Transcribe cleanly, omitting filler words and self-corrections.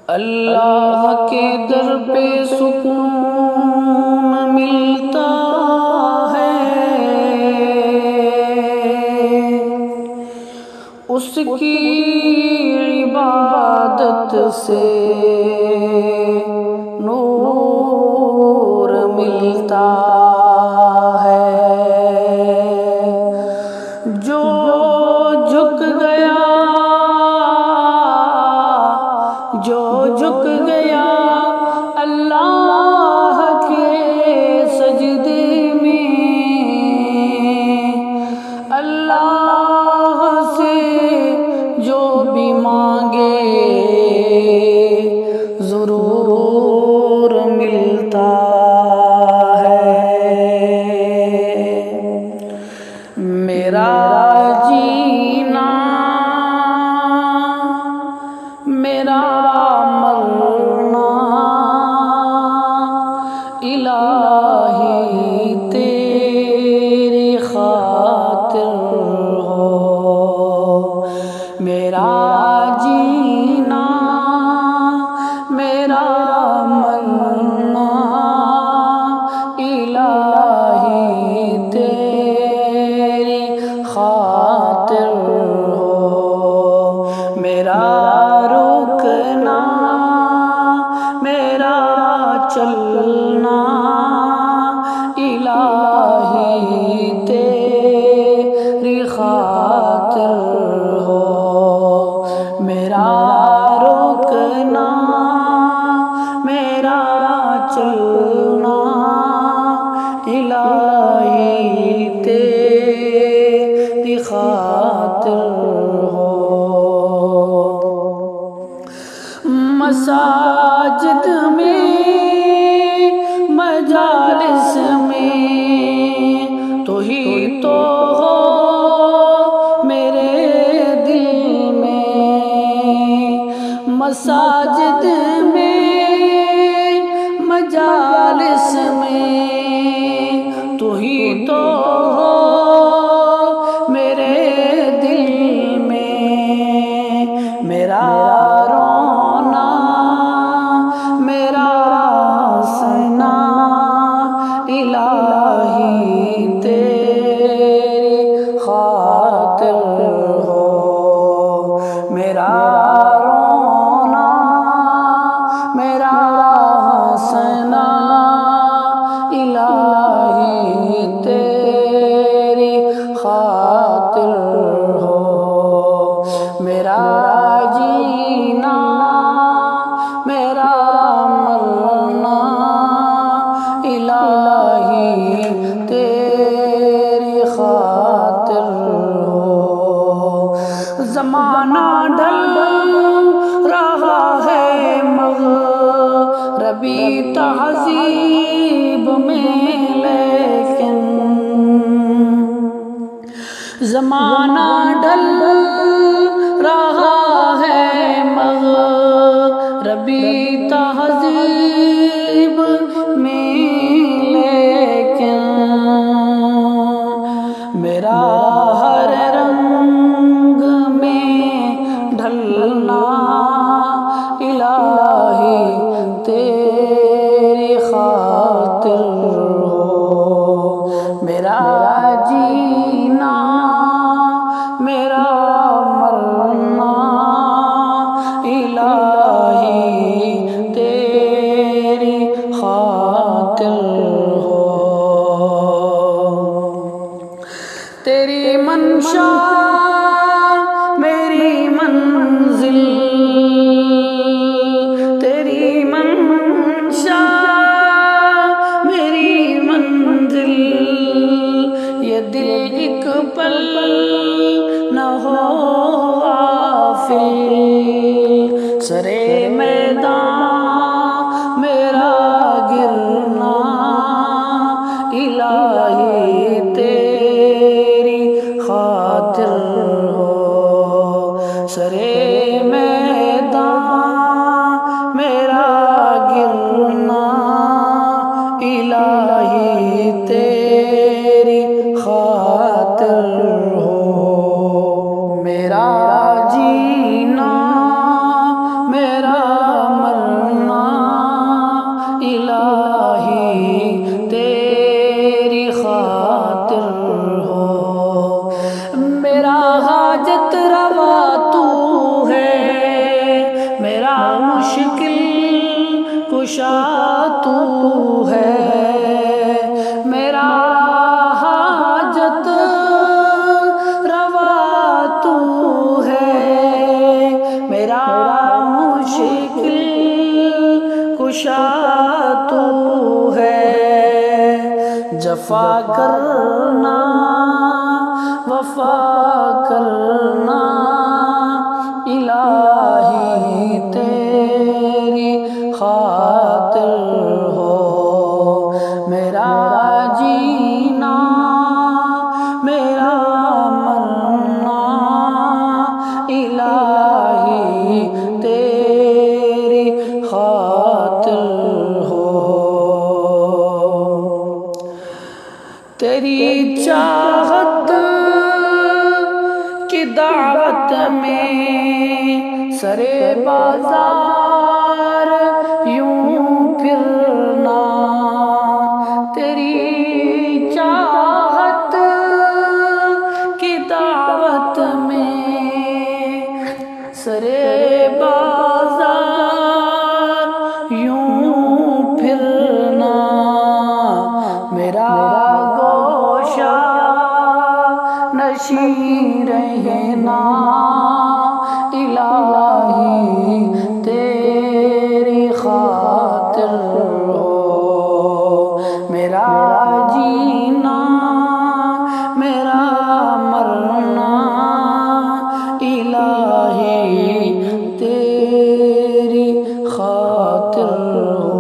اللہ کے در پہ سکون ملتا ہے، اس کی عبادت سے نور ملتا ہے۔ جو جھک گیا، جو جھک گیا اللہ کے سجدے میں، اللہ سے جو بھی مانگے ضرور ملتا ہے۔ میرا جینا، میرا مرنا الہی تیری خاطر ہو۔ میرا جینا، میرا مرنا الہی تیری خاطر ہو۔ میرا رکنا، میرا چلنا الہی تیری خاطر ہو۔ میرا رکنا، میرا چلنا الہی تیری خاطر ہو۔ مساجد میں، مجالس میں تو ہی تو ہو میرے دل میں۔ مساجد میں، مجالس میں تو ہی تو ہو میرے دل میں۔ میرا رونا، میرا ہنسنا الہی تیری خاطر ہو۔ میرا رونا، میرا ہنسنا الہی تیری خاطر ہو۔ میرا جینا، میرا مرنا الہی تیری خاطر ہو۔ زمانہ ڈھل رہا ہے مغربی تہذیب میں، لیکن زمانہ ڈھل رہا ہے مغربی تہذیب میں، لیکن میرا ہر رنگ میں ڈھلنا الہی تیری خاطر ہو۔ میرا جینا، میرا مرنا الہی تیری خاطر ہو۔ تیری منشا میری منزل، تیری منشا میری منزل، یہ دل ایک پل نہ ہو غافل۔ سرے میدان میرا گرنا الہی تیری خاطر ہو۔ سرے میدان میرا گرنا الہی تیری خاطر ہو۔ میرا جینا، میرا میرا مشکل کشا تو ہے، میرا حاجت روا تو ہے، میرا مشکل کشا تو ہے، جفا کرنا وفا کرنا الہی تیری خاطر ہو، میرا جینا میرا مرنا الہی تیری خاطر ہو، تیری چاہت کی دعوت میں سرے بازار یوں پھرنا، تیری چاہت کی دعوت میں سرے بازار یوں پھرنا، میرا گوشہ نشیں رہنا الہی تیری خاطر ہو، میرا جینا میرا مرنا الہی تیری خاطر ہو۔